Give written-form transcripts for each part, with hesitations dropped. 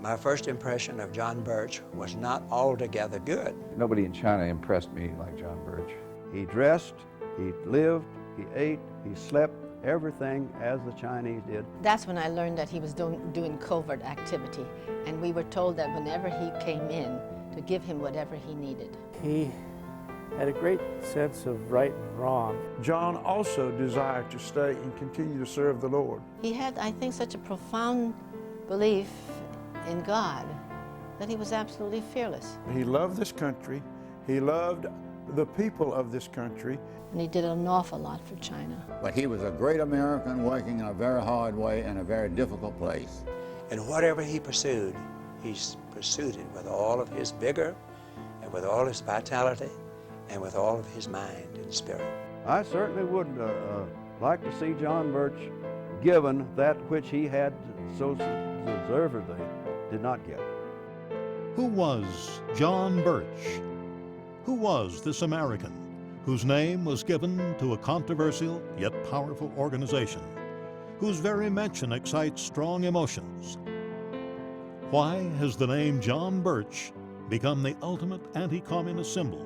My first impression of John Birch was not altogether good. Nobody in China impressed me like John Birch. He dressed, he lived, he ate, he slept, everything as the Chinese did. That's when I learned that he was doing covert activity, and we were told that whenever he came in, to give him whatever he needed. He had a great sense of right and wrong. John also desired to stay and continue to serve the Lord. He had, I think, such a profound belief in God that he was absolutely fearless. He loved this country. He loved the people of this country. And he did an awful lot for China. But he was a great American working in a very hard way in a very difficult place. And whatever he pursued, he pursued it with all of his vigor and with all his vitality and with all of his mind and spirit. I certainly would like to see John Birch given that which he had so deservedly did not get. Who was John Birch? Who was this American whose name was given to a controversial yet powerful organization, whose very mention excites strong emotions? Why has the name John Birch become the ultimate anti-communist symbol?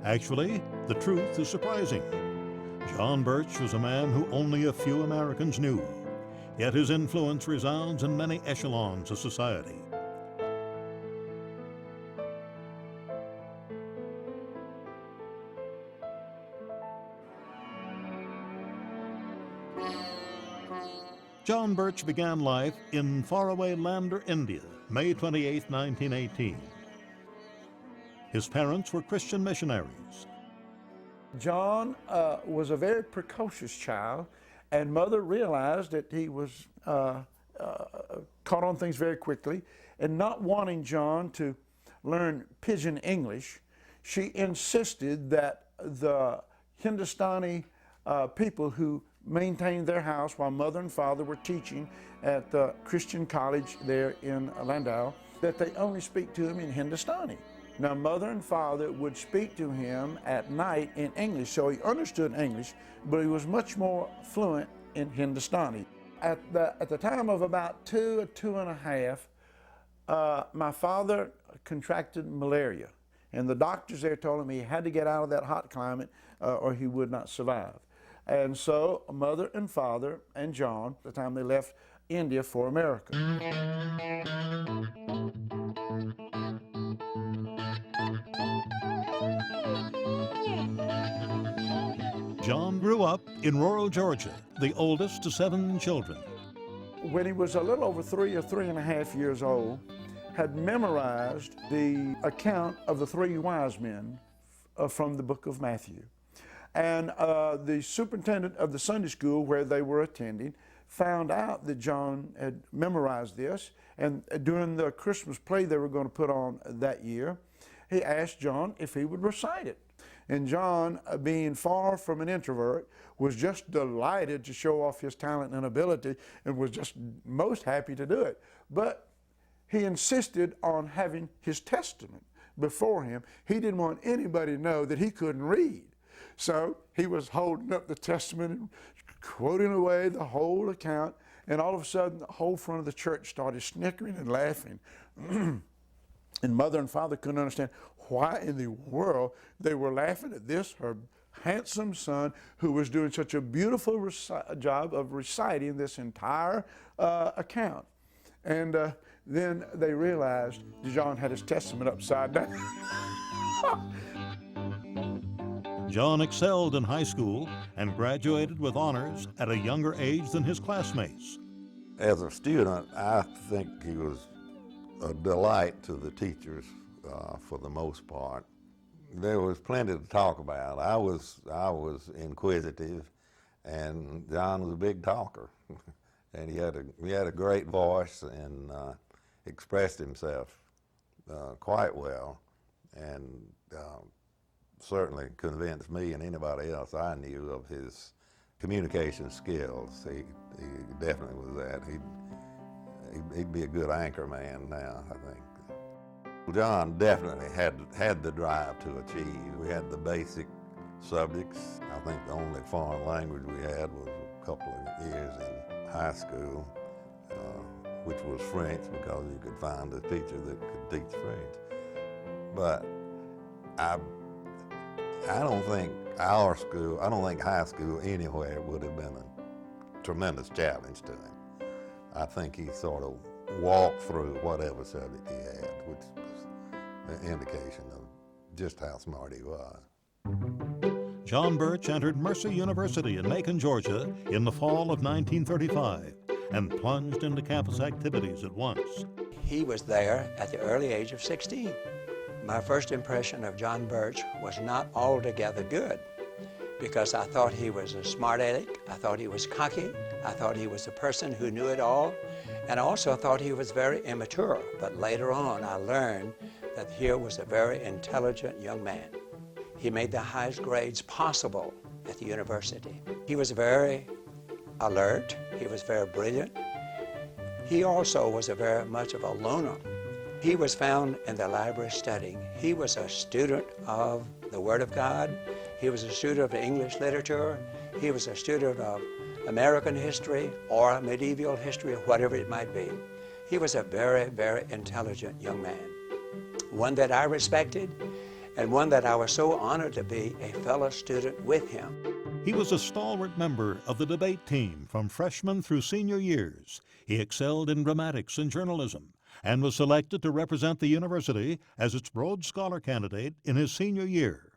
Actually, the truth is surprising. John Birch was a man who only a few Americans knew, yet his influence resounds in many echelons of society. John Birch began life in faraway Lander, India, May 28, 1918. His parents were Christian missionaries. John was a very precocious child, and Mother realized that he was caught on things very quickly, and not wanting John to learn pidgin English, she insisted that the Hindustani people who maintained their house while Mother and Father were teaching at the Christian college there in Landau, that they only speak to him in Hindustani. Now, Mother and Father would speak to him at night in English, so he understood English, but he was much more fluent in Hindustani. At the time of about 2 or 2.5, my father contracted malaria, and the doctors there told him he had to get out of that hot climate or he would not survive. And so Mother and Father and John, at the time they left India for America. John grew up in rural Georgia, the oldest of 7 children. When he was a little over 3 or 3.5 years old, had memorized the account of the 3 wise men from the book of Matthew. And the superintendent of the Sunday school where they were attending found out that John had memorized this, and during the Christmas play they were going to put on that year, he asked John if he would recite it. And John, being far from an introvert, was just delighted to show off his talent and ability and was just most happy to do it. But he insisted on having his Testament before him. He didn't want anybody to know that he couldn't read. So he was holding up the Testament and quoting away the whole account, and all of a sudden the whole front of the church started snickering and laughing. And Mother and Father couldn't understand why in the world they were laughing at this, her handsome son, who was doing such a beautiful job of reciting this entire account. And then they realized John had his Testament upside down. John excelled in high school and graduated with honors at a younger age than his classmates. As a student, I think he was a delight to the teachers for the most part. There was plenty to talk about. I was inquisitive, and John was a big talker, and he had a great voice and expressed himself quite well, and certainly convinced me and anybody else I knew of his communication skills. He definitely was that. He'd be a good anchor man now, I think. John definitely had the drive to achieve. We had the basic subjects. I think the only foreign language we had was a couple of years in high school. which was French because you could find a teacher that could teach French. But I don't think our school, I don't think high school anywhere would have been a tremendous challenge to him. I think he sort of walked through whatever subject he had, which was an indication of just how smart he was. John Birch entered Mercer University in Macon, Georgia in the fall of 1935 and plunged into campus activities at once. He was there at the early age of 16. My first impression of John Birch was not altogether good, because I thought he was a smart aleck, I thought he was cocky, I thought he was a person who knew it all, and I also thought he was very immature. But later on I learned that here was a very intelligent young man. He made the highest grades possible at the university. He was very alert, he was very brilliant. He also was very much of a loner. He was found in the library studying. He was a student of the Word of God. He was a student of English literature. He was a student of American history or medieval history, or whatever it might be. He was a very, very intelligent young man, one that I respected, and one that I was so honored to be a fellow student with him. He was a stalwart member of the debate team from freshman through senior years. He excelled in dramatics and journalism and was selected to represent the university as its Rhodes Scholar candidate in his senior year.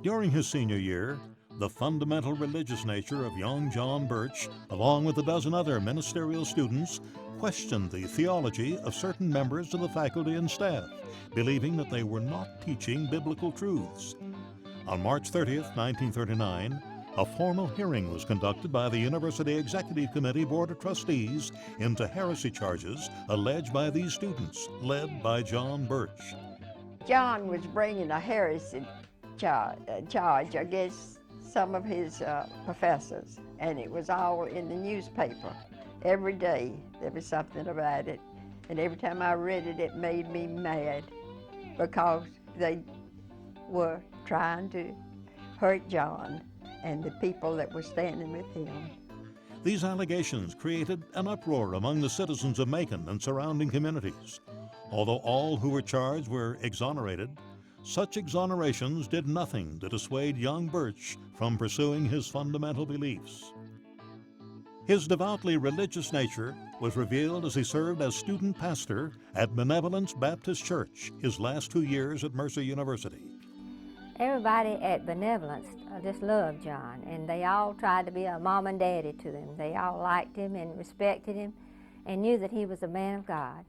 During his senior year, the fundamental religious nature of young John Birch, along with a dozen other ministerial students, questioned the theology of certain members of the faculty and staff, believing that they were not teaching biblical truths. On March 30th, 1939, a formal hearing was conducted by the University Executive Committee Board of Trustees into heresy charges alleged by these students, led by John Birch. John was bringing a heresy charge against some of his professors, and it was all in the newspaper. Every day there was something about it, and every time I read it, it made me mad, because they were trying to hurt John and the people that were standing with him. These allegations created an uproar among the citizens of Macon and surrounding communities. Although all who were charged were exonerated, such exonerations did nothing to dissuade young Birch from pursuing his fundamental beliefs. His devoutly religious nature was revealed as he served as student pastor at Benevolence Baptist Church his last 2 years at Mercer University. Everybody at Benevolence just loved John, and they all tried to be a mom and daddy to him. They all liked him and respected him and knew that he was a man of God.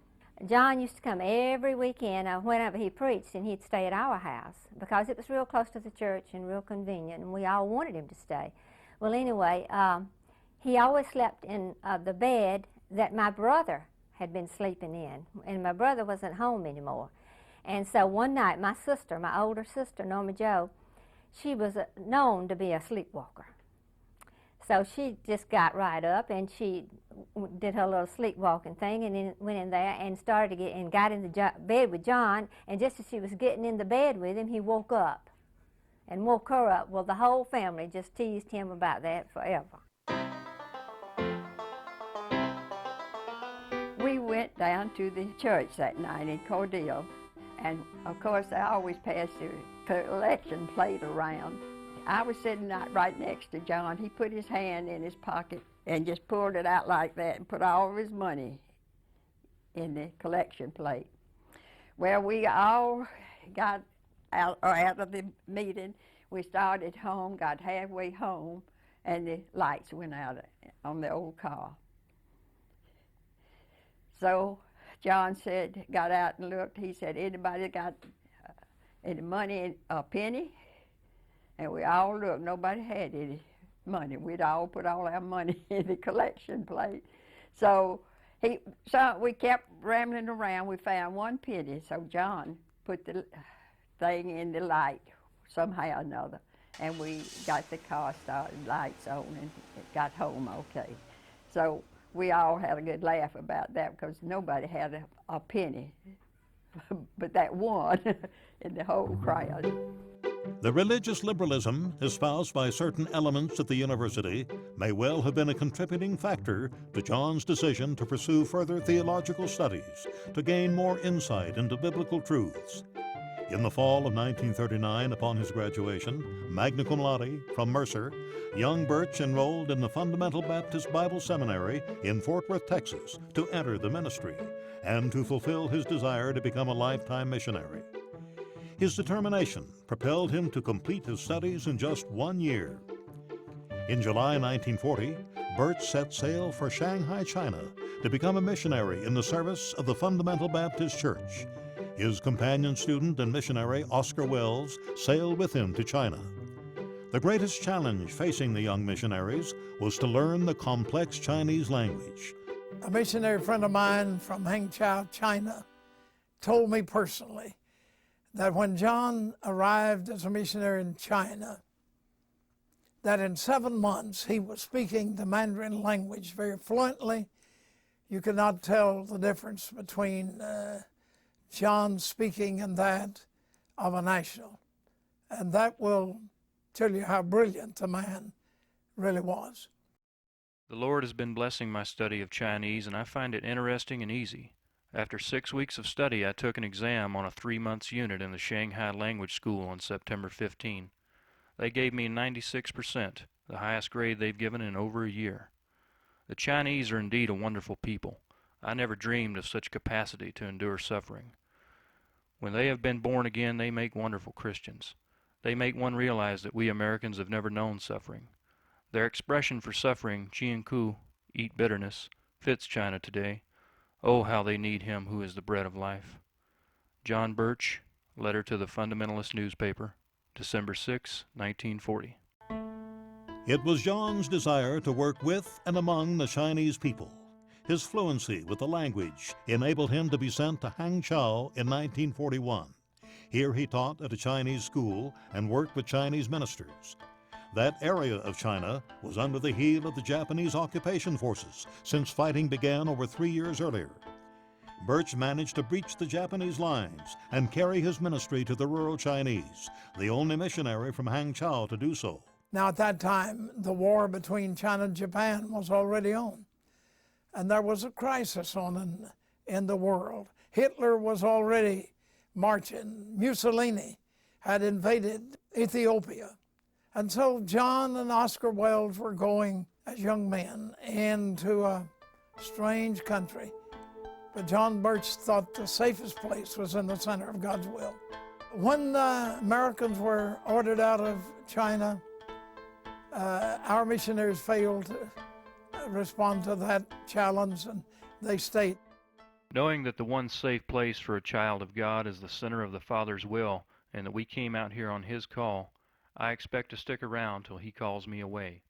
John used to come every weekend whenever he preached, and he'd stay at our house because it was real close to the church and real convenient, and we all wanted him to stay. Well, anyway, he always slept in the bed that my brother had been sleeping in, and my brother wasn't home anymore. And so one night, my sister, my older sister, Norma Jo, she was known to be a sleepwalker. So she just got right up and she did her little sleepwalking thing, and then went in there and started to got in the bed with John, and just as she was getting in the bed with him, he woke up and woke her up. Well, the whole family just teased him about that forever. We went down to the church that night in Cordele, and of course they always passed the collection plate around. I was sitting right next to John. He put his hand in his pocket and just pulled it out like that and put all of his money in the collection plate. Well, we all got out of the meeting. We started home, got halfway home, and the lights went out on the old car. So John got out and looked. He said, "Anybody got any money, a penny?" And we all looked. Nobody had any money. We'd all put all our money in the collection plate. So we kept rambling around. We found 1 penny. So John put the thing in the light somehow or another, and we got the car started, lights on, and it got home okay. So we all had a good laugh about that because nobody had a penny but that one in the whole crowd. The religious liberalism espoused by certain elements at the university may well have been a contributing factor to John's decision to pursue further theological studies to gain more insight into biblical truths. In the fall of 1939, upon his graduation, magna cum laude from Mercer, young Birch enrolled in the Fundamental Baptist Bible Seminary in Fort Worth, Texas, to enter the ministry and to fulfill his desire to become a lifetime missionary. His determination propelled him to complete his studies in just 1 year. In July 1940, Birch set sail for Shanghai, China, to become a missionary in the service of the Fundamental Baptist Church. His companion student and missionary, Oscar Wells, sailed with him to China. The greatest challenge facing the young missionaries was to learn the complex Chinese language. A missionary friend of mine from Hangzhou, China, told me personally that when John arrived as a missionary in China, that in 7 months he was speaking the Mandarin language very fluently. You could not tell the difference between John speaking and that of a national. And that will tell you how brilliant the man really was. The Lord has been blessing my study of Chinese, and I find it interesting and easy. After 6 weeks of study, I took an exam on a 3-month unit in the Shanghai Language School on September 15. They gave me 96%, the highest grade they've given in over a year. The Chinese are indeed a wonderful people. I never dreamed of such capacity to endure suffering. When they have been born again, they make wonderful Christians. They make one realize that we Americans have never known suffering. Their expression for suffering, Jianku, eat bitterness, fits China today. Oh, how they need him who is the bread of life. John Birch, letter to the Fundamentalist newspaper, December 6, 1940. It was John's desire to work with and among the Chinese people. His fluency with the language enabled him to be sent to Hangzhou in 1941. Here he taught at a Chinese school and worked with Chinese ministers. That area of China was under the heel of the Japanese occupation forces since fighting began over 3 years earlier. Birch managed to breach the Japanese lines and carry his ministry to the rural Chinese, the only missionary from Hangzhou to do so. Now at that time, the war between China and Japan was already on. And there was a crisis on in the world. Hitler was already marching. Mussolini had invaded Ethiopia. And so John and Oscar Wells were going as young men into a strange country. But John Birch thought the safest place was in the center of God's will. When the Americans were ordered out of China, our missionaries failed to respond to that challenge, and they stayed. Knowing that the one safe place for a child of God is the center of the Father's will, and that we came out here on His call, I expect to stick around till He calls me away.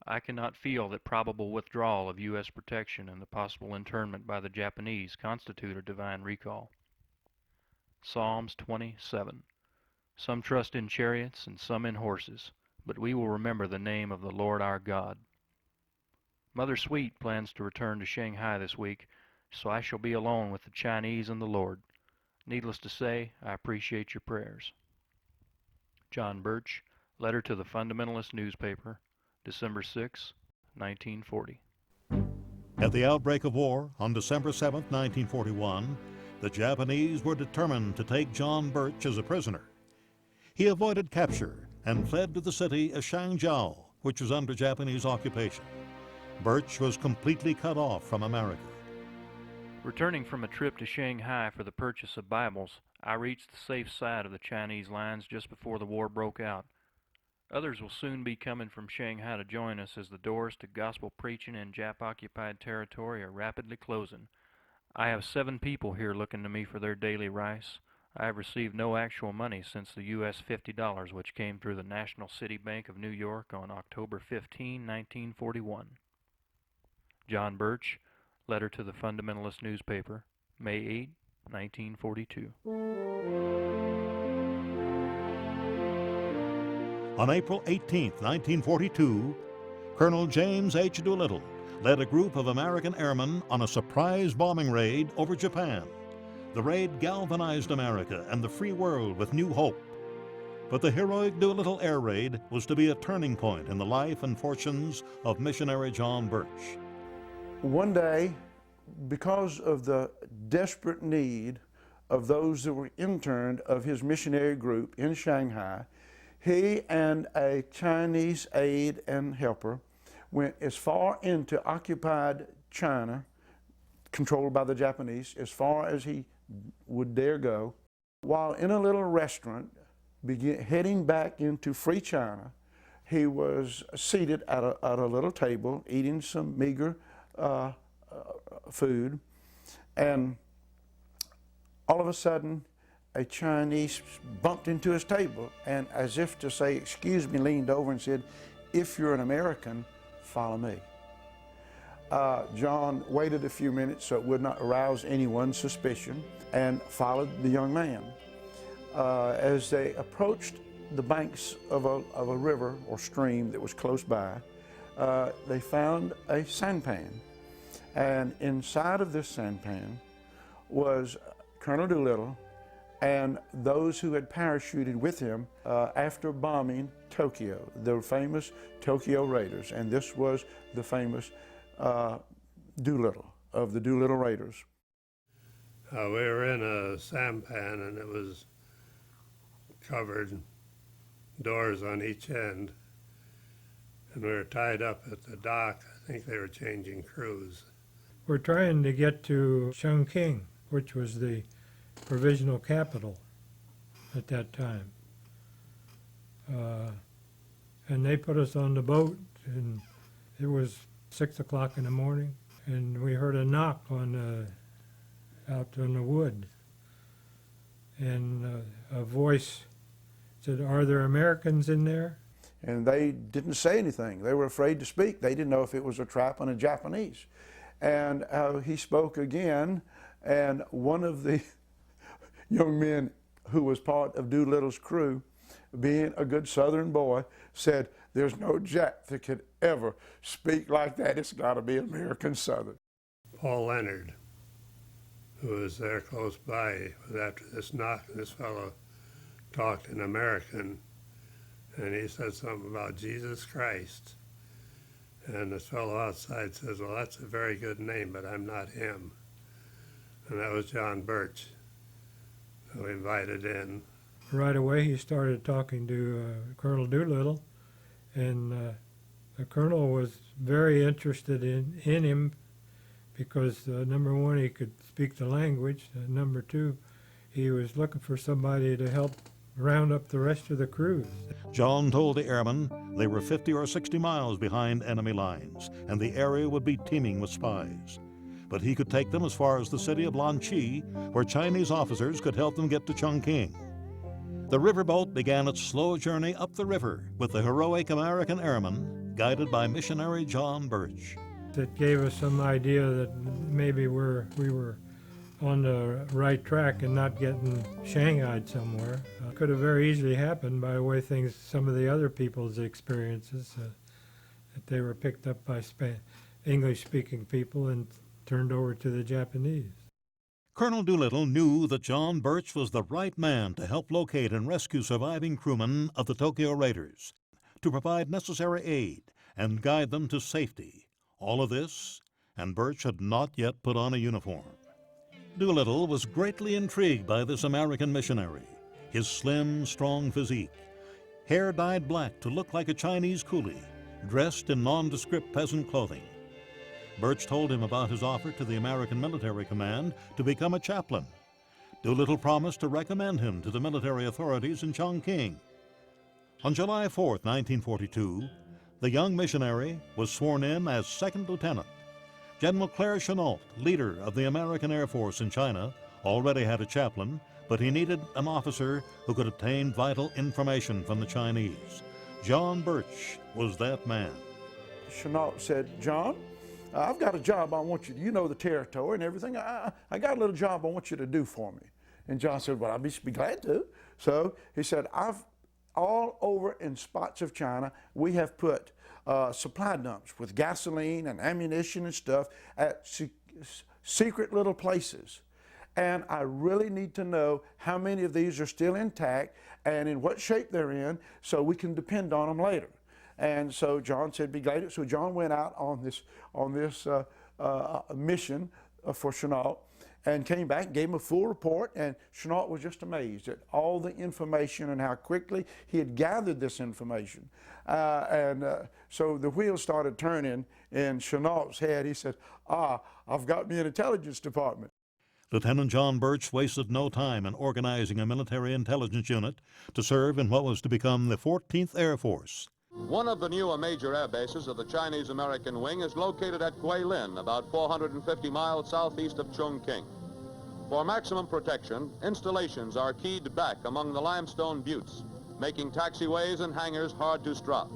I cannot feel that probable withdrawal of U.S. protection and the possible internment by the Japanese constitute a divine recall. Psalms 27. Some trust in chariots and some in horses, but we will remember the name of the Lord our God. Mother Sweet plans to return to Shanghai this week, so I shall be alone with the Chinese and the Lord. Needless to say, I appreciate your prayers. John Birch, letter to the Fundamentalist newspaper, December 6, 1940. At the outbreak of war on December 7, 1941, the Japanese were determined to take John Birch as a prisoner. He avoided capture and fled to the city of Shangzhou, which was under Japanese occupation. Birch was completely cut off from America. Returning from a trip to Shanghai for the purchase of Bibles, I reached the safe side of the Chinese lines just before the war broke out. Others will soon be coming from Shanghai to join us as the doors to gospel preaching in Jap-occupied territory are rapidly closing. I have 7 people here looking to me for their daily rice. I have received no actual money since the U.S. $50 which came through the National City Bank of New York on October 15, 1941. John Birch, letter to the Fundamentalist newspaper, May 8, 1942. On April 18, 1942, Colonel James H. Doolittle led a group of American airmen on a surprise bombing raid over Japan. The raid galvanized America and the free world with new hope. But the heroic Doolittle air raid was to be a turning point in the life and fortunes of missionary John Birch. One day, because of the desperate need of those that were interned of his missionary group in Shanghai, he and a Chinese aide and helper went as far into occupied China, controlled by the Japanese, as far as he would dare go. While in a little restaurant, heading back into free China, he was seated at a little table, eating some meager food, and all of a sudden, a Chinese bumped into his table and, as if to say, excuse me, leaned over and said, "If you're an American, follow me." John waited a few minutes so it would not arouse anyone's suspicion and followed the young man. As they approached the banks of a river or stream that was close by, they found a sampan. And inside of this sampan was Colonel Doolittle and those who had parachuted with him after bombing Tokyo, the famous Tokyo Raiders. And this was the famous Doolittle of the Doolittle Raiders. We were in a sampan and it was covered, doors on each end, and we were tied up at the dock. I think they were changing crews. We're trying to get to Chongqing, which was the provisional capital at that time. And they put us on the boat, and it was 6 o'clock in the morning, and we heard a knock on out on the wood. And a voice said, "Are there Americans in there?" And they didn't say anything. They were afraid to speak. They didn't know if it was a trap on a Japanese. And he spoke again, and one of the young men who was part of Doolittle's crew, being a good Southern boy, said, "There's no Jap that could ever speak like that. It's got to be American Southern." Paul Leonard, who was there close by, was after this knock, and this fellow talked in American, and he said something about Jesus Christ. And this fellow outside says, "Well, that's a very good name, but I'm not him." And that was John Birch, who we invited in. Right away he started talking to Colonel Doolittle, and the colonel was very interested in him because number one, he could speak the language, number two, he was looking for somebody to help round up the rest of the crews. John told the airmen they were 50 or 60 miles behind enemy lines, and the area would be teeming with spies. But he could take them as far as the city of Lanchi, where Chinese officers could help them get to Chongqing. The riverboat began its slow journey up the river with the heroic American airmen, guided by missionary John Birch. That gave us some idea that maybe we were on the right track and not getting shanghaied somewhere. Could have very easily happened by the way things, some of the other people's experiences, that they were picked up by English-speaking people and turned over to the Japanese. Colonel Doolittle knew that John Birch was the right man to help locate and rescue surviving crewmen of the Tokyo Raiders, to provide necessary aid and guide them to safety. All of this, and Birch had not yet put on a uniform. Doolittle was greatly intrigued by this American missionary, his slim, strong physique, hair dyed black to look like a Chinese coolie, dressed in nondescript peasant clothing. Birch told him about his offer to the American military command to become a chaplain. Doolittle promised to recommend him to the military authorities in Chongqing. On July 4, 1942, the young missionary was sworn in as second lieutenant. General Claire Chennault, leader of the American Air Force in China, already had a chaplain, but he needed an officer who could obtain vital information from the Chinese. John Birch was that man. Chennault said, "John, I've got a job I want you to, you know the territory and everything. I got a little job I want you to do for me." And John said, "Well, I'd be glad to." So he said, all over in spots of China, we have put supply dumps with gasoline and ammunition and stuff at secret little places. and I really need to know how many of these are still intact and in what shape they're in so we can depend on them later. And so John said, be glad. So John went out on this mission for Chenault and came back and gave him a full report, and Chenault was just amazed at all the information and how quickly he had gathered this information. So the wheels started turning in Chenault's head. He said, I've got me an intelligence department. Lieutenant John Birch wasted no time in organizing a military intelligence unit to serve in what was to become the 14th Air Force. One of the newer major air bases of the Chinese-American wing is located at Guilin, about 450 miles southeast of Chongqing. For maximum protection, installations are keyed back among the limestone buttes, making taxiways and hangars hard to strop.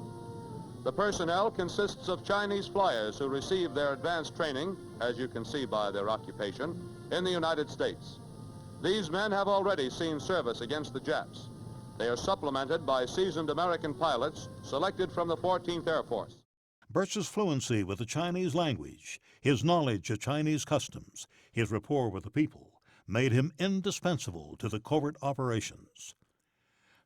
The personnel consists of Chinese flyers who receive their advanced training, as you can see by their occupation, in the United States. These men have already seen service against the Japs. They are supplemented by seasoned American pilots selected from the 14th Air Force. Birch's fluency with the Chinese language, his knowledge of Chinese customs, his rapport with the people, made him indispensable to the covert operations.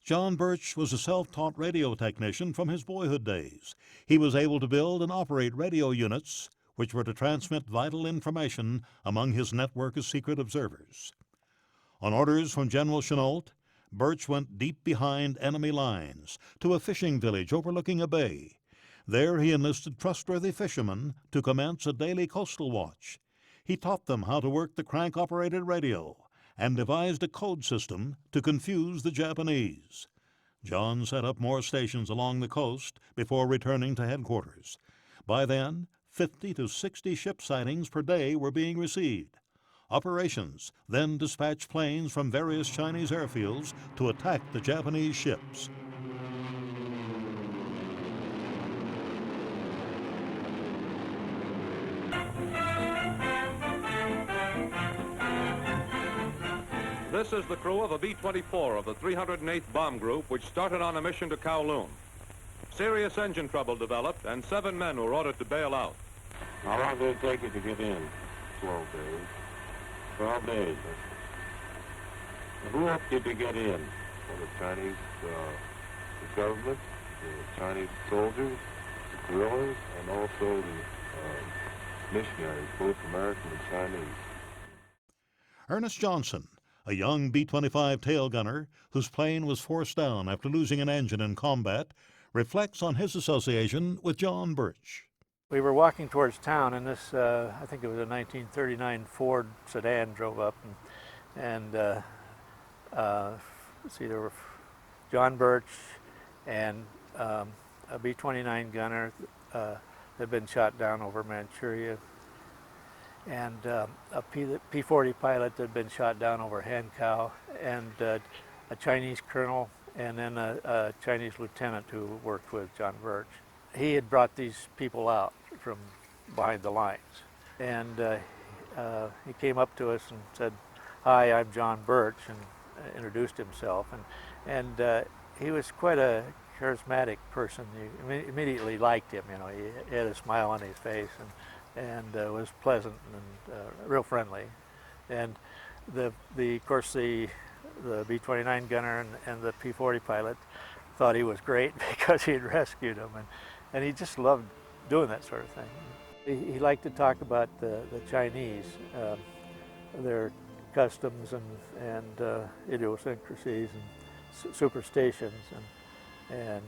John Birch was a self-taught radio technician from his boyhood days. He was able to build and operate radio units which were to transmit vital information among his network of secret observers. On orders from General Chenault, Birch went deep behind enemy lines to a fishing village overlooking a bay. There he enlisted trustworthy fishermen to commence a daily coastal watch. He taught them how to work the crank-operated radio and devised a code system to confuse the Japanese. John set up more stations along the coast before returning to headquarters. By then, 50 to 60 ship sightings per day were being received. Operations then dispatched planes from various Chinese airfields to attack the Japanese ships. This is the crew of a B-24 of the 308th Bomb Group, which started on a mission to Kowloon. Serious engine trouble developed, and 7 men were ordered to bail out. How long did it take you to get in? 12 days. 12 days. Who helped you to get in? Well, the Chinese, the government, the Chinese soldiers, the guerrillas, and also the missionaries, both American and Chinese. Ernest Johnson, a young B-25 tail gunner whose plane was forced down after losing an engine in combat, reflects on his association with John Birch. We were walking towards town, and this, I think it was a 1939 Ford sedan drove up, and let's see, there were John Birch and a B-29 gunner that had been shot down over Manchuria, and a P-40 pilot that had been shot down over Hankow, and a Chinese colonel, and then a Chinese lieutenant who worked with John Birch. He had brought these people out from behind the lines, and he came up to us and said, "Hi, I'm John Birch," and introduced himself, and he was quite a charismatic person. You immediately liked him. You know, he had a smile on his face, and was pleasant and real friendly. And of course the B-29 gunner and the P-40 pilot thought he was great because he had rescued him, and he just loved doing that sort of thing. He liked to talk about the Chinese, their customs and idiosyncrasies and superstitions, and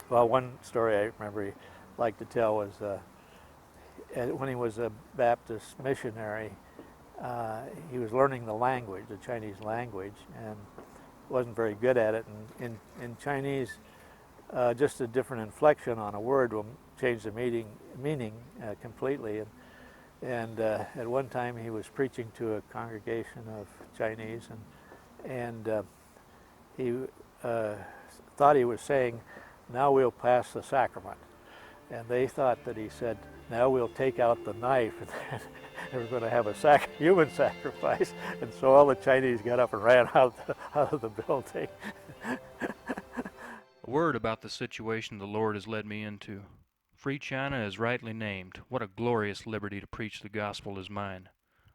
well, one story I remember he liked to tell was when he was a Baptist missionary, he was learning the language, the Chinese language, and wasn't very good at it. And in Chinese, just a different inflection on a word will change the meaning completely. And at one time he was preaching to a congregation of Chinese, and he thought he was saying, "Now we'll pass the sacrament." And they thought that he said, "Now we'll take out the knife," and they were going to have a human sacrifice. And so all the Chinese got up and ran out of the building. A word about the situation the Lord has led me into. Free China is rightly named. What a glorious liberty to preach the gospel is mine.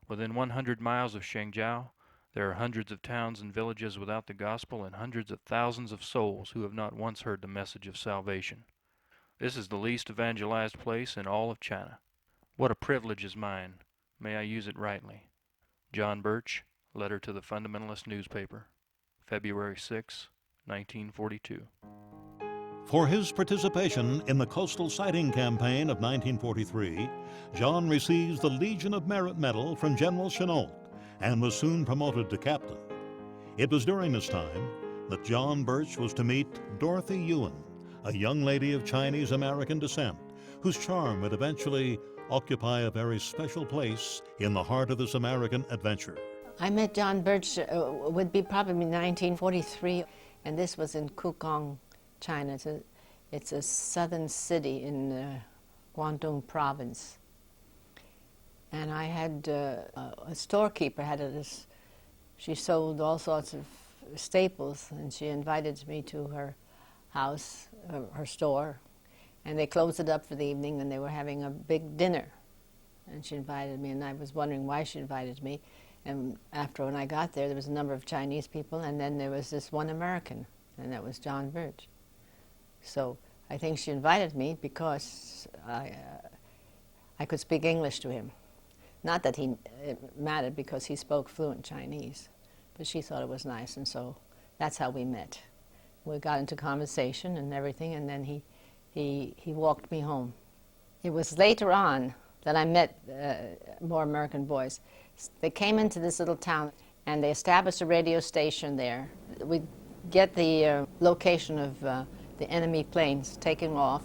Within 100 miles of Shengjiao, there are hundreds of towns and villages without the gospel and hundreds of thousands of souls who have not once heard the message of salvation. This is the least evangelized place in all of China. What a privilege is mine. May I use it rightly. John Birch, Letter to the Fundamentalist Newspaper, February 6, 1942. For his participation in the Coastal Sighting Campaign of 1943, John receives the Legion of Merit Medal from General Chennault and was soon promoted to captain. It was during this time that John Birch was to meet Dorothy Ewan, a young lady of Chinese-American descent, whose charm would eventually occupy a very special place in the heart of this American adventure. I met John Birch, would be probably 1943, and this was in Kukong, China. It's a southern city in Guangdong province. And I had a storekeeper had this. She sold all sorts of staples, and she invited me to her house, her store, and they closed it up for the evening, and they were having a big dinner. And she invited me, and I was wondering why she invited me. And after when I got there was a number of Chinese people, and then there was this one American, and that was John Birch. So I think she invited me because I could speak English to him. Not that it mattered because he spoke fluent Chinese, but she thought it was nice, and so that's how we met. We got into conversation and everything, and then he walked me home. It was later on that I met more American boys. They came into this little town, and they established a radio station there. We'd get the location of the enemy planes taking off,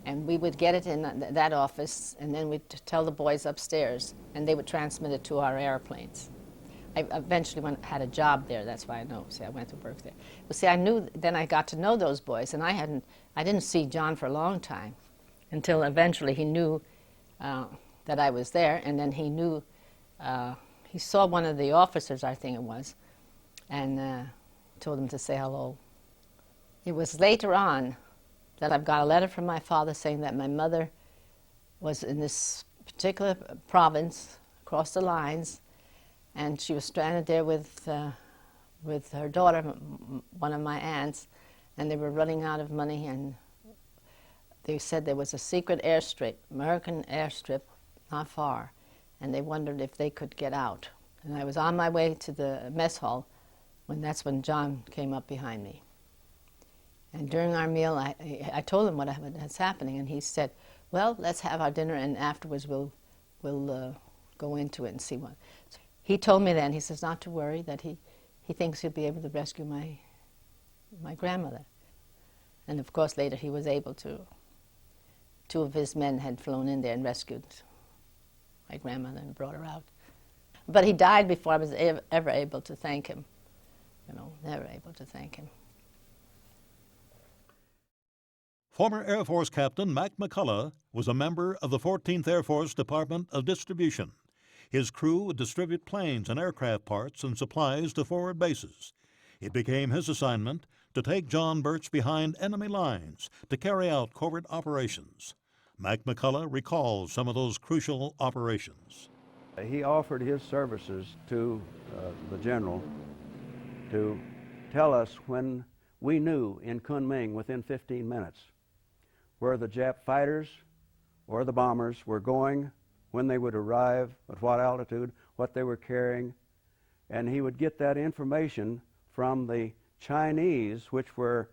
and we would get it in that office, and then we'd tell the boys upstairs, and they would transmit it to our airplanes. I eventually had a job there. That's why I know. See, I went to work there. But see, I knew. Then I got to know those boys, and I didn't see John for a long time, until eventually he knew that I was there, and then he knew. He saw one of the officers, I think it was, and told him to say hello. It was later on that I've got a letter from my father saying that my mother was in this particular province across the lines, and she was stranded there with her daughter, one of my aunts, and they were running out of money, and they said there was a secret airstrip, American airstrip, not far, and they wondered if they could get out. And I was on my way to the mess hall that's when John came up behind me. And during our meal, I told him what was happening, and he said, well, let's have our dinner, and afterwards we'll go into it and see what. So he told me then, he says not to worry, that he thinks he'll be able to rescue my grandmother. And of course later he was able to. Two of his men had flown in there and rescued my grandmother and brought her out. But he died before I was ever able to thank him. Never able to thank him. Former Air Force Captain Mac McCullough was a member of the 14th Air Force Department of Distribution. His crew would distribute planes and aircraft parts and supplies to forward bases. It became his assignment to take John Birch behind enemy lines to carry out covert operations. Mac McCullough recalls some of those crucial operations. He offered his services to the general to tell us when we knew in Kunming within 15 minutes where the Jap fighters or the bombers were going, when they would arrive, at what altitude, what they were carrying, and he would get that information from the Chinese, which were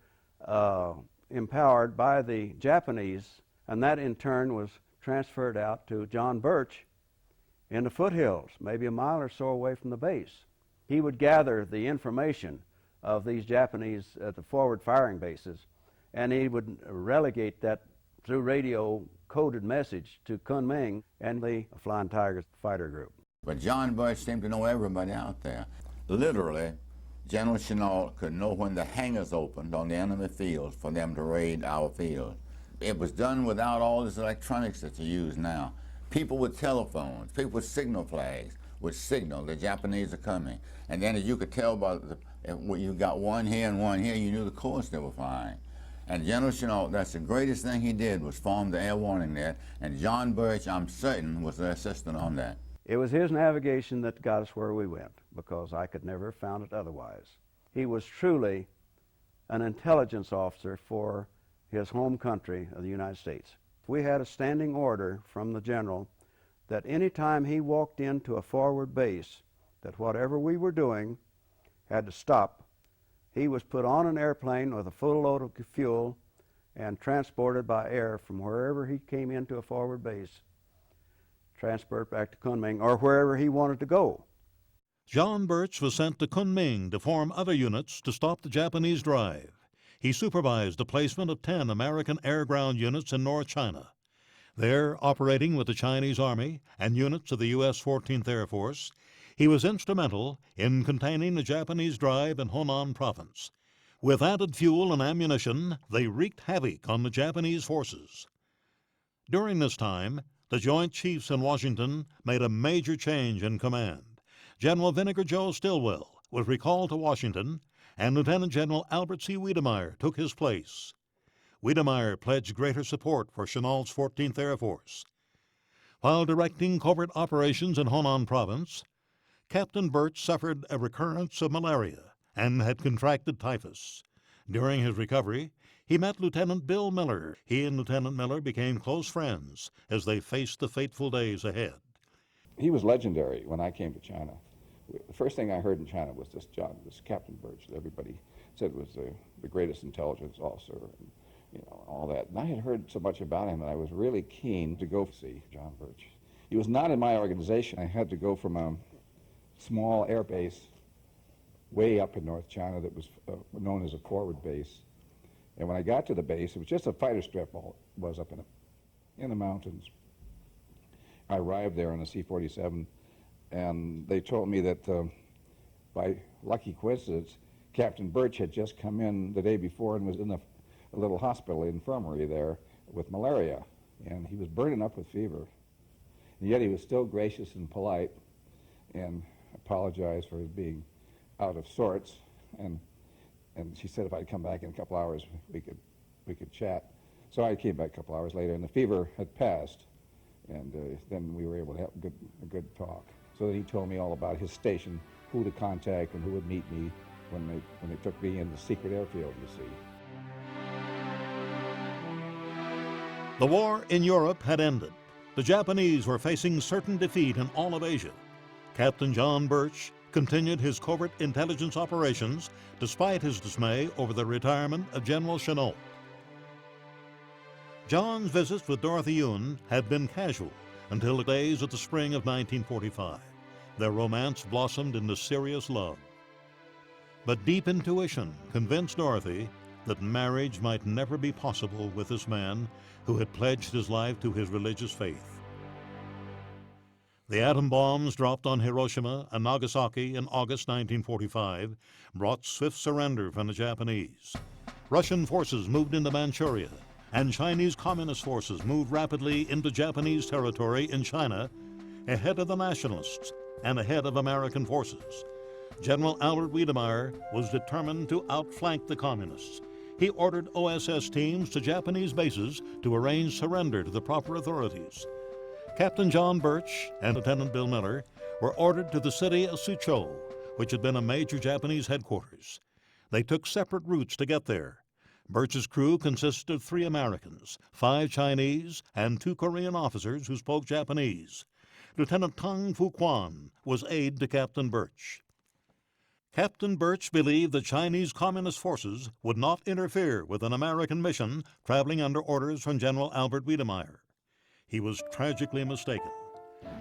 empowered by the Japanese, and that in turn was transferred out to John Birch in the foothills, maybe a mile or so away from the base. He would gather the information of these Japanese at the forward firing bases, and he would relegate that through radio coded message to Kunming and the Flying Tigers fighter group. But John Birch seemed to know everybody out there. Literally, General Chennault could know when the hangars opened on the enemy field for them to raid our field. It was done without all this electronics that you use now. People with telephones, people with signal flags would signal the Japanese are coming. And then as you could tell by when you got one here and one here, you knew the course they were flying. And General Chennault, that's the greatest thing he did, was form the air warning net, and John Birch, I'm certain, was the assistant on that. It was his navigation that got us where we went, because I could never have found it otherwise. He was truly an intelligence officer for his home country of the United States. We had a standing order from the general that any time he walked into a forward base, that whatever we were doing had to stop. He was put on an airplane with a full load of fuel and transported by air from wherever he came into a forward base, transported back to Kunming or wherever he wanted to go. John Birch was sent to Kunming to form other units to stop the Japanese drive. He supervised the placement of 10 American air-ground units in North China. There, operating with the Chinese Army and units of the U.S. 14th Air Force, he was instrumental in containing the Japanese drive in Honan Province. With added fuel and ammunition, they wreaked havoc on the Japanese forces. During this time, the Joint Chiefs in Washington made a major change in command. General Vinegar Joe Stilwell was recalled to Washington, and Lieutenant General Albert C. Wiedemeyer took his place. Wiedemeyer pledged greater support for Chennault's 14th Air Force. While directing covert operations in Honan Province, Captain Birch suffered a recurrence of malaria and had contracted typhus. During his recovery, he met Lieutenant Bill Miller. He and Lieutenant Miller became close friends as they faced the fateful days ahead. He was legendary when I came to China. The first thing I heard in China was this Captain Birch. Everybody said was the greatest intelligence officer, and all that. And I had heard so much about him that I was really keen to go see John Birch. He was not in my organization. I had to go from a small air base way up in North China that was known as a forward base. And when I got to the base, it was just a fighter strip, all it was up in the mountains. I arrived there on a C-47, and they told me that by lucky coincidence, Captain Birch had just come in the day before and was in a little hospital infirmary there with malaria, and he was burning up with fever. And yet he was still gracious and polite and apologized for his being out of sorts, and she said if I'd come back in a couple hours, we could chat. So I came back a couple hours later, and the fever had passed, and then we were able to have a good talk. So then he told me all about his station, who to contact, and who would meet me when they took me in the secret airfield, you see. The war in Europe had ended. The Japanese were facing certain defeat in all of Asia. Captain John Birch continued his covert intelligence operations despite his dismay over the retirement of General Chennault. John's visits with Dorothy Ewan had been casual until the days of the spring of 1945. Their romance blossomed into serious love. But deep intuition convinced Dorothy that marriage might never be possible with this man who had pledged his life to his religious faith. The atom bombs dropped on Hiroshima and Nagasaki in August 1945 brought swift surrender from the Japanese. Russian forces moved into Manchuria, and Chinese communist forces moved rapidly into Japanese territory in China, ahead of the nationalists and ahead of American forces. General Albert Wiedemeyer was determined to outflank the communists. He ordered OSS teams to Japanese bases to arrange surrender to the proper authorities. Captain John Birch and Lieutenant Bill Miller were ordered to the city of Suzhou, which had been a major Japanese headquarters. They took separate routes to get there. Birch's crew consisted of 3 Americans, 5 Chinese, and 2 Korean officers who spoke Japanese. Lieutenant Tang Fu Quan was aide to Captain Birch. Captain Birch believed the Chinese Communist forces would not interfere with an American mission traveling under orders from General Albert Wiedemeyer. He was tragically mistaken.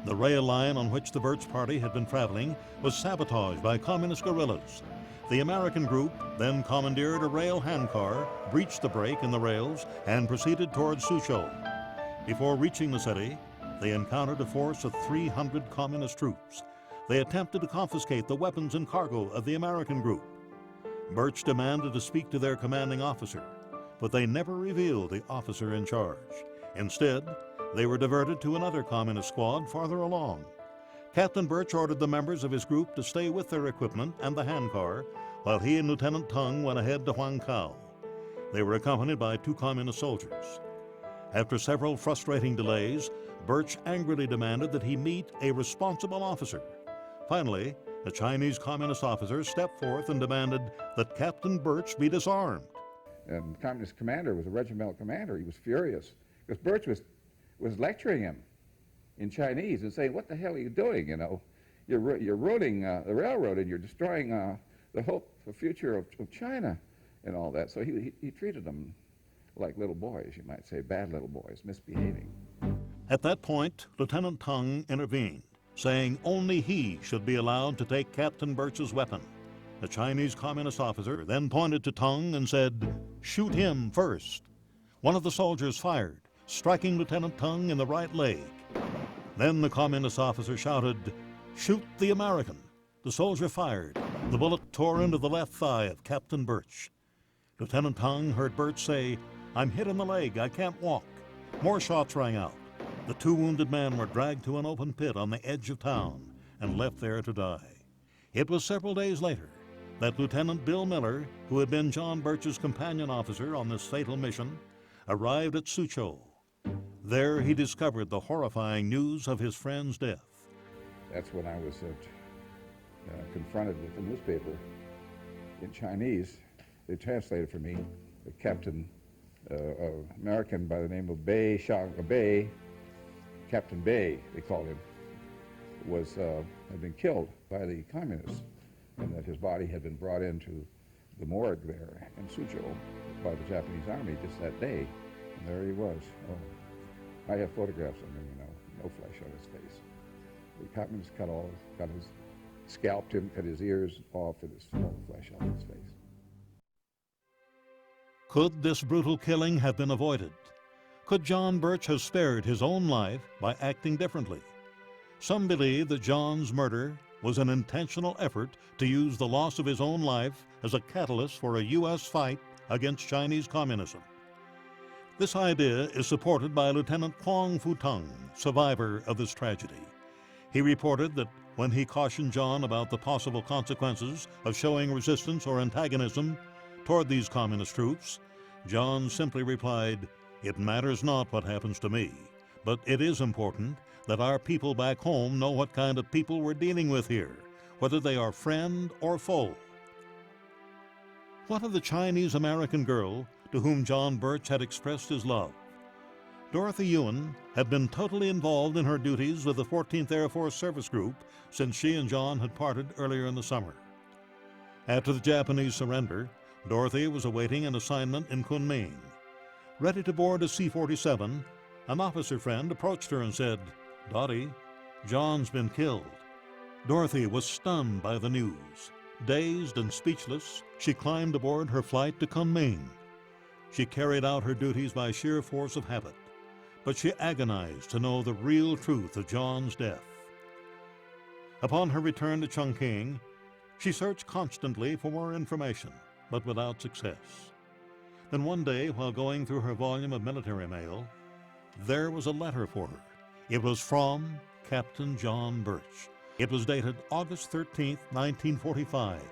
The rail line on which the Birch party had been traveling was sabotaged by communist guerrillas. The American group then commandeered a rail handcar, breached the break in the rails, and proceeded towards Suzhou. Before reaching the city, they encountered a force of 300 communist troops. They attempted to confiscate the weapons and cargo of the American group. Birch demanded to speak to their commanding officer, but they never revealed the officer in charge. Instead, they were diverted to another communist squad farther along. Captain Birch ordered the members of his group to stay with their equipment and the handcar, while he and Lieutenant Tung went ahead to Huangkao. They were accompanied by 2 communist soldiers. After several frustrating delays, Birch angrily demanded that he meet a responsible officer. Finally, a Chinese Communist officer stepped forth and demanded that Captain Birch be disarmed. And the Communist commander was a regimental commander. He was furious because Birch was lecturing him in Chinese and saying, "What the hell are you doing? You know, you're ruining the railroad and you're destroying the hope for future of China and all that." So he treated them like little boys, you might say, bad little boys, misbehaving. At that point, Lieutenant Tung intervened, saying only he should be allowed to take Captain Birch's weapon. The Chinese Communist officer then pointed to Tung and said, "Shoot him first." One of the soldiers fired, striking Lieutenant Tung in the right leg. Then the Communist officer shouted, "Shoot the American." The soldier fired. The bullet tore into the left thigh of Captain Birch. Lieutenant Tung heard Birch say, "I'm hit in the leg, I can't walk." More shots rang out. The two wounded men were dragged to an open pit on the edge of town and left there to die. It was several days later that Lieutenant Bill Miller, who had been John Birch's companion officer on this fatal mission, arrived at Suzhou. There he discovered the horrifying news of his friend's death. That's when I was confronted with the newspaper in Chinese. They translated for me. The captain, American by the name of Bei, Captain Bei, they called him, had been killed by the communists, and that his body had been brought into the morgue there in Suzhou by the Japanese army just that day. And there he was. Oh, I have photographs of him, you know, no flesh on his face. The communists scalped him, cut his ears off, and there's no flesh on his face. Could this brutal killing have been avoided? Could John Birch have spared his own life by acting differently? Some believe that John's murder was an intentional effort to use the loss of his own life as a catalyst for a U.S. fight against Chinese communism. This idea is supported by Lieutenant Kwong Fu-tung, survivor of this tragedy. He reported that when he cautioned John about the possible consequences of showing resistance or antagonism toward these communist troops, John simply replied, "It matters not what happens to me, but it is important that our people back home know what kind of people we're dealing with here, whether they are friend or foe." What of the Chinese-American girl to whom John Birch had expressed his love? Dorothy Ewan had been totally involved in her duties with the 14th Air Force Service Group since she and John had parted earlier in the summer. After the Japanese surrender, Dorothy was awaiting an assignment in Kunming. Ready to board a C-47, an officer friend approached her and said, "Dottie, John's been killed." Dorothy was stunned by the news. Dazed and speechless, she climbed aboard her flight to Kunming. She carried out her duties by sheer force of habit, but she agonized to know the real truth of John's death. Upon her return to Chongqing, she searched constantly for more information, but without success. Then one day, while going through her volume of military mail, there was a letter for her. It was from Captain John Birch. It was dated August 13, 1945,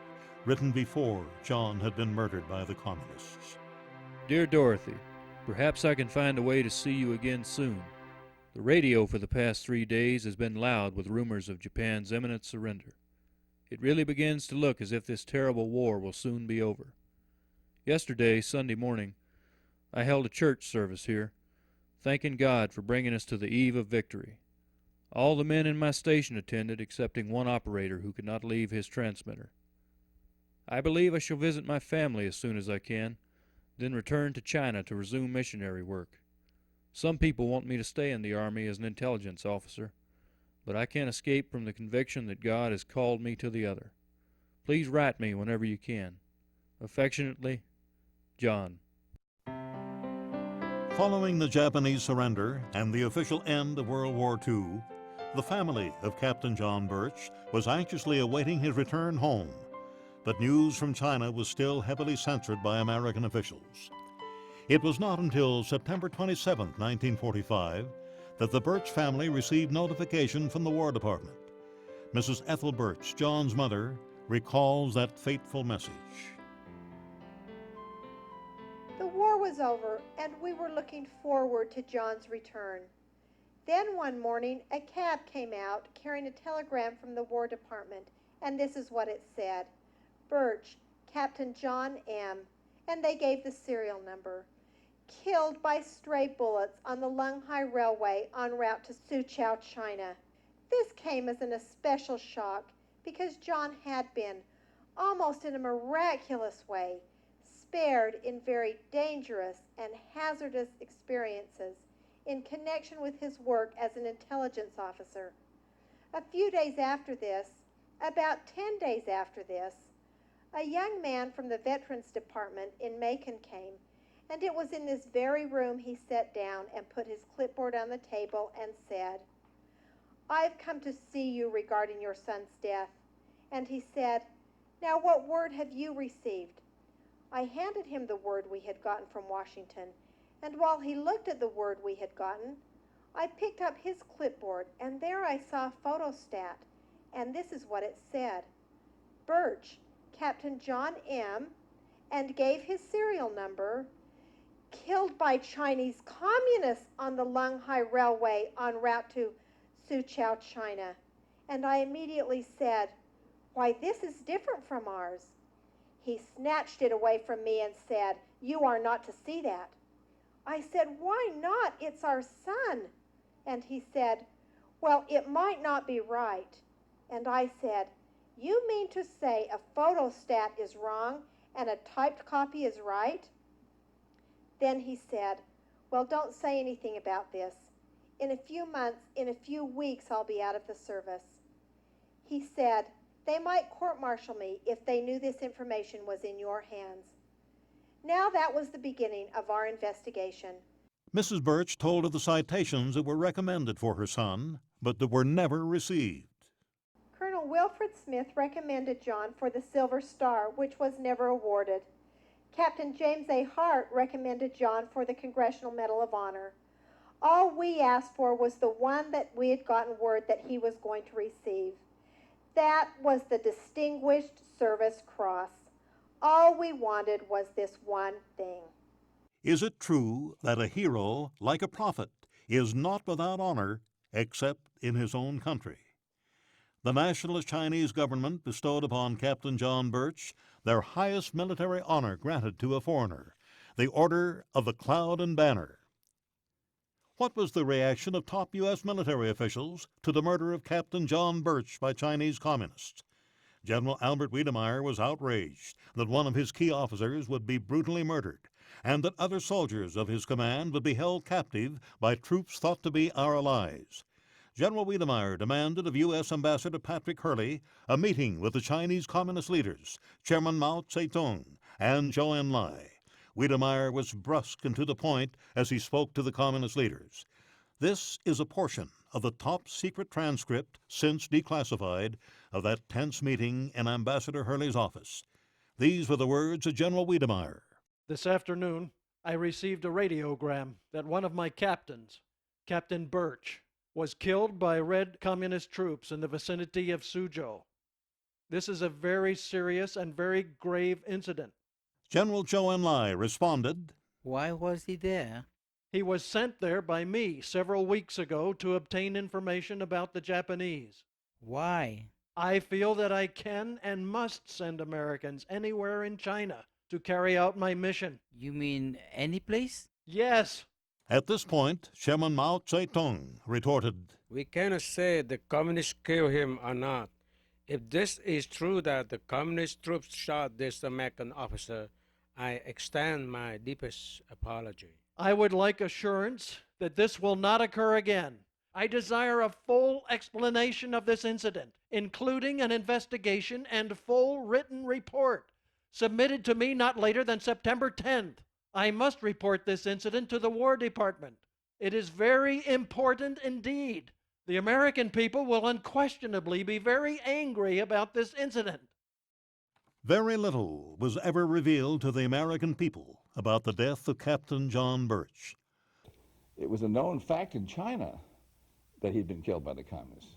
written before John had been murdered by the communists. Dear Dorothy, perhaps I can find a way to see you again soon. The radio for the past 3 days has been loud with rumors of Japan's imminent surrender. It really begins to look as if this terrible war will soon be over. Yesterday, Sunday morning, I held a church service here, thanking God for bringing us to the eve of victory. All the men in my station attended, excepting one operator who could not leave his transmitter. I believe I shall visit my family as soon as I can, then return to China to resume missionary work. Some people want me to stay in the Army as an intelligence officer, but I can't escape from the conviction that God has called me to the other. Please write me whenever you can. Affectionately, John. Following the Japanese surrender and the official end of World War II, the family of Captain John Birch was anxiously awaiting his return home, but news from China was still heavily censored by American officials. It was not until September 27, 1945, that the Birch family received notification from the War Department. Mrs. Ethel Birch, John's mother, recalls that fateful message. The war war was over, and we were looking forward to John's return. Then one morning, a cab came out carrying a telegram from the War Department, and this is what it said: Birch, Captain John M., and they gave the serial number. Killed by stray bullets on the Lunghai Railway en route to Suzhou, China. This came as an especial shock because John had been, almost in a miraculous way, spared in very dangerous and hazardous experiences in connection with his work as an intelligence officer. A few days after this, about 10 days after this, a young man from the Veterans Department in Macon came, and it was in this very room he sat down and put his clipboard on the table and said, "I've come to see you regarding your son's death." And he said, "Now what word have you received?" I handed him the word we had gotten from Washington, and while he looked at the word we had gotten, I picked up his clipboard, and there I saw a photostat, and this is what it said: Birch, Captain John M., and gave his serial number, killed by Chinese communists on the Lunghai Railway en route to Suzhou, China. And I immediately said, "Why, this is different from ours." He snatched it away from me and said, "You are not to see that." I said, "Why not? It's our son." And he said, "Well, it might not be right." And I said, "You mean to say a photostat is wrong and a typed copy is right?" Then he said, "Well, don't say anything about this. In a few months, in a few weeks, I'll be out of the service." He said, "They might court-martial me if they knew this information was in your hands." Now that was the beginning of our investigation. Mrs. Birch told of the citations that were recommended for her son, but that were never received. Colonel Wilfred Smith recommended John for the Silver Star, which was never awarded. Captain James A. Hart recommended John for the Congressional Medal of Honor. All we asked for was the one that we had gotten word that he was going to receive. That was the Distinguished Service Cross. All we wanted was this one thing. Is it true that a hero, like a prophet, is not without honor except in his own country? The nationalist Chinese government bestowed upon Captain John Birch their highest military honor granted to a foreigner, the Order of the Cloud and Banner. What was the reaction of top U.S. military officials to the murder of Captain John Birch by Chinese communists? General Albert Wiedemeyer was outraged that one of his key officers would be brutally murdered, and that other soldiers of his command would be held captive by troops thought to be our allies. General Wiedemeyer demanded of U.S. Ambassador Patrick Hurley a meeting with the Chinese Communist leaders, Chairman Mao Zedong and Zhou Enlai. Wiedemeyer was brusque and to the point as he spoke to the Communist leaders. This is a portion of the top-secret transcript, since declassified, of that tense meeting in Ambassador Hurley's office. These were the words of General Wiedemeyer. This afternoon, I received a radiogram that one of my captains, Captain Birch, was killed by Red Communist troops in the vicinity of Suzhou. This is a very serious and very grave incident. General Zhou Enlai responded, "Why was he there?" He was sent there by me several weeks ago to obtain information about the Japanese. Why? I feel that I can and must send Americans anywhere in China to carry out my mission. You mean any place? Yes. At this point, Chairman Mao Zedong retorted, "We cannot say the communists killed him or not. If this is true that the communist troops shot this American officer, I extend my deepest apology." I would like assurance that this will not occur again. I desire a full explanation of this incident, including an investigation and full written report, submitted to me not later than September 10th. I must report this incident to the War Department. It is very important indeed. The American people will unquestionably be very angry about this incident. Very little was ever revealed to the American people about the death of Captain John Birch. It was a known fact in China that he'd been killed by the communists,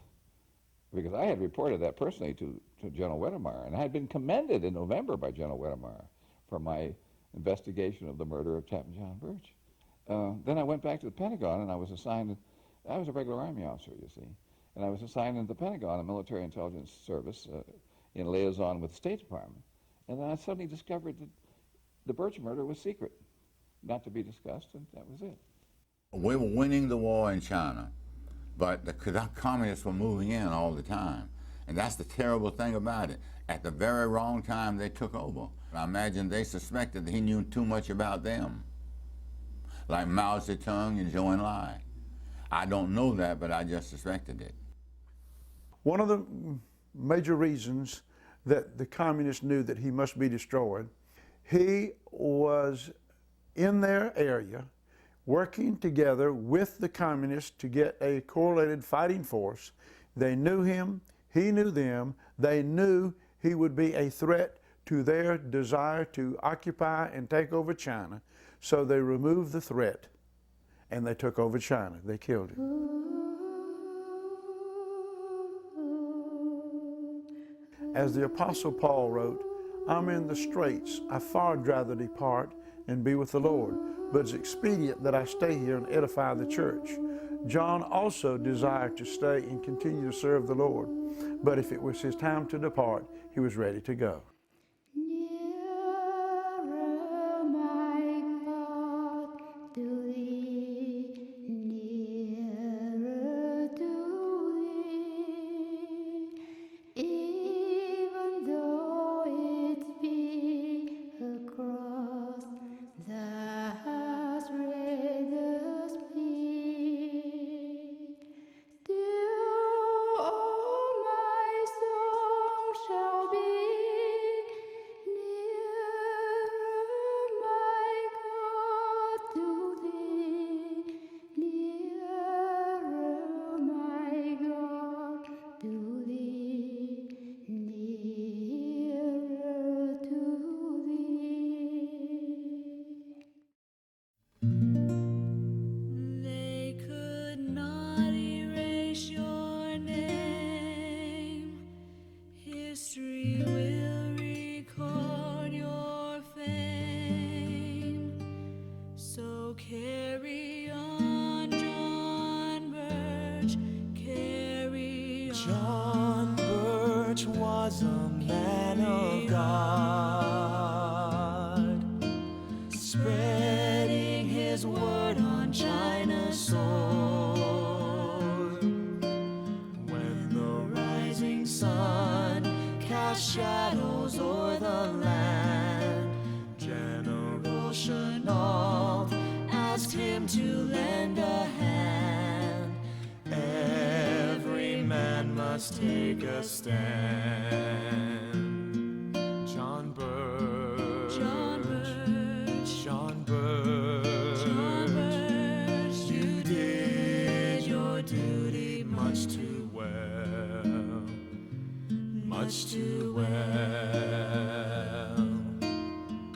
because I had reported that personally to General Wiedemeyer, and I had been commended in November by General Wiedemeyer for my investigation of the murder of Captain John Birch. Then I went back to the Pentagon, and I was assigned, I was a regular Army officer, you see, and I was assigned into the Pentagon, a military intelligence service, in liaison with the State Department. And then I suddenly discovered that the Birch murder was secret, not to be discussed, and that was it. We were winning the war in China, but the communists were moving in all the time. And that's the terrible thing about it. At the very wrong time, they took over. I imagine they suspected that he knew too much about them, like Mao Zedong and Zhou Enlai. I don't know that, but I just suspected it. One of the major reasons that the communists knew that he must be destroyed, he was in their area working together with the communists to get a correlated fighting force. They knew him, he knew them, they knew he would be a threat to their desire to occupy and take over China, so they removed the threat and they took over China. They killed him. As the Apostle Paul wrote, I'm in the straits, I far rather depart and be with the Lord, but it's expedient that I stay here and edify the church. John also desired to stay and continue to serve the Lord, but if it was his time to depart, he was ready to go. John Birch was a man of God, spreading his word on China's soil. When the rising sun cast shadows o'er the land, General Chenault asked him to lend a hand. Every man must take a stand. John Birch, John Birch, John Birch, John Birch, you did your duty much too well, much too well.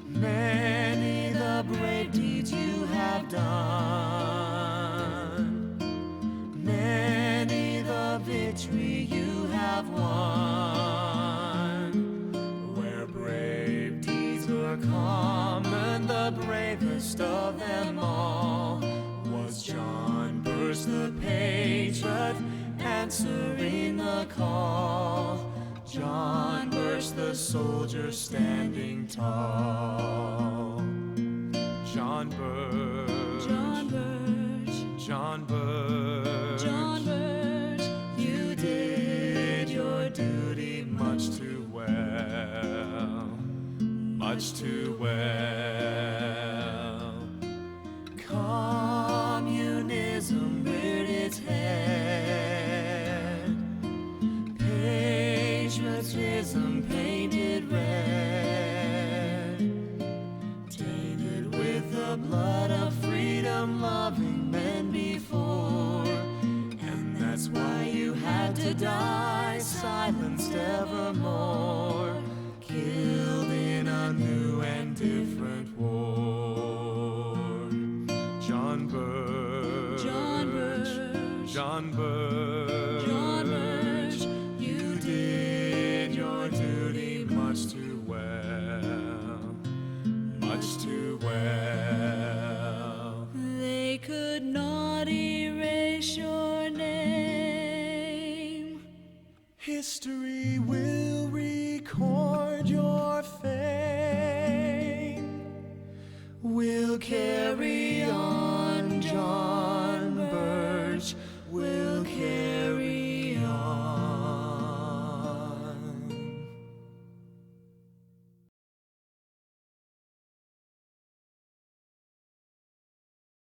Many the brave deeds you have done, many the victory you have won. Where brave deeds were common, the bravest of them all was John Birch the patriot, answering the call. John Birch the soldier standing tall. John Birch, John Birch, John Birch, John Birch, you did your duty much too well, much too well. Communism reared its head, patriotism painted red, tainted with the blood of freedom-loving men before. And that's why you had to die, silenced evermore, killed in a new and different war. John Birch, John Birch, John Birch, John Birch, you did your duty much too well, much too not erase your name. History will